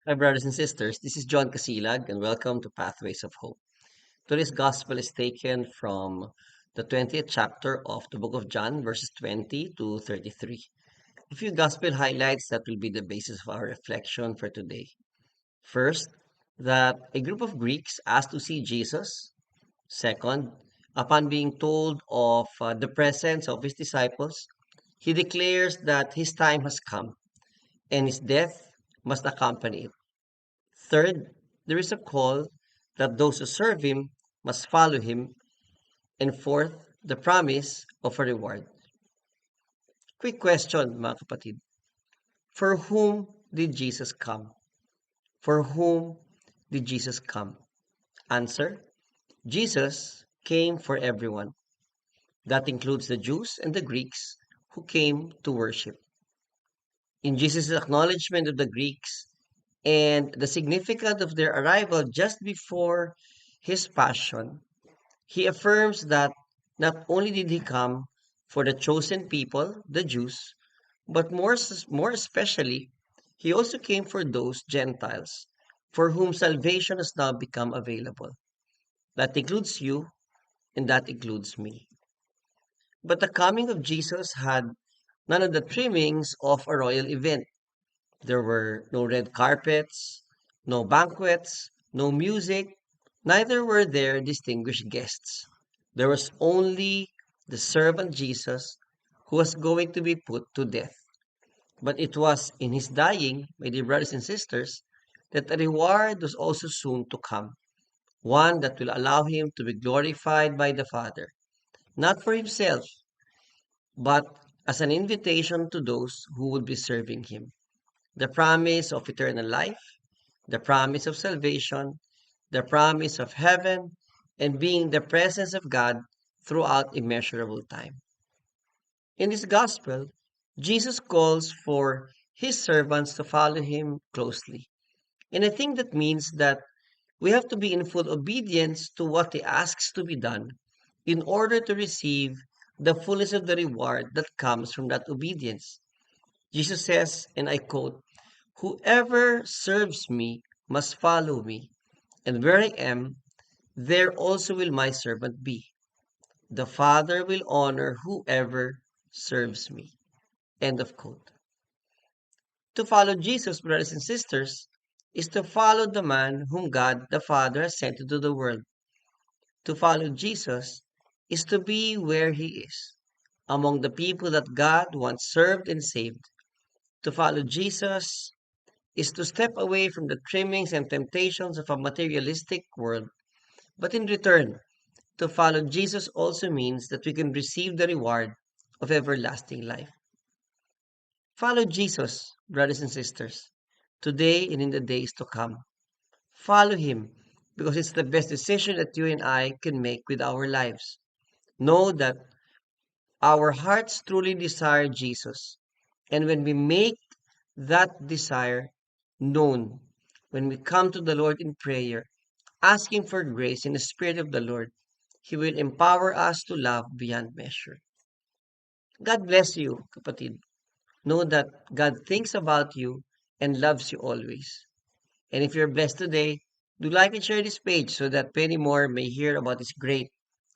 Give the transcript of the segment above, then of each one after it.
Hi, brothers and sisters. This is John Casilag, and welcome to Pathways of Hope. Today's gospel is taken from the 20th chapter of the book of John, verses 20 to 33. A few gospel highlights that will be the basis of our reflection for today. First, that a group of Greeks asked to see Jesus. Second, upon being told of the presence of his disciples, he declares that his time has come and his death must accompany it. Third, there is a call that those who serve him must follow him. And fourth, the promise of a reward. Quick question, mga kapatid. For whom did Jesus come? For whom did Jesus come? Answer, Jesus came for everyone. That includes the Jews and the Greeks who came to worship. In Jesus' acknowledgement of the Greeks and the significance of their arrival just before his passion, he affirms that not only did he come for the chosen people, the Jews, but more especially, he also came for those Gentiles for whom salvation has now become available. That includes you and that includes me. But the coming of Jesus had none of the trimmings of a royal event. There were no red carpets, no banquets, no music, neither were there distinguished guests. There was only the servant Jesus who was going to be put to death. But it was in his dying, my dear brothers and sisters, that a reward was also soon to come, one that will allow him to be glorified by the Father, not for himself, but as an invitation to those who would be serving him. The promise of eternal life, the promise of salvation, the promise of heaven, and being the presence of God throughout immeasurable time. In this gospel, Jesus calls for his servants to follow him closely. And I think that means that we have to be in full obedience to what he asks to be done in order to receive the fullness of the reward that comes from that obedience. Jesus says, and I quote, "Whoever serves me must follow me, and where I am, there also will my servant be. The Father will honor whoever serves me." End of quote. To follow Jesus, brothers and sisters, is to follow the man whom God the Father has sent into the world. To follow Jesus is to be where he is, among the people that God once served and saved. To follow Jesus is to step away from the trimmings and temptations of a materialistic world. But in return, to follow Jesus also means that we can receive the reward of everlasting life. Follow Jesus, brothers and sisters, today and in the days to come. Follow him because it's the best decision that you and I can make with our lives. Know that our hearts truly desire Jesus. And when we make that desire known, when we come to the Lord in prayer, asking for grace in the Spirit of the Lord, he will empower us to love beyond measure. God bless you, kapatid. Know that God thinks about you and loves you always. And if you're blessed today, do like and share this page so that many more may hear about this great,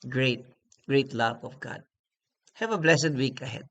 great, great love of God. Have a blessed week ahead.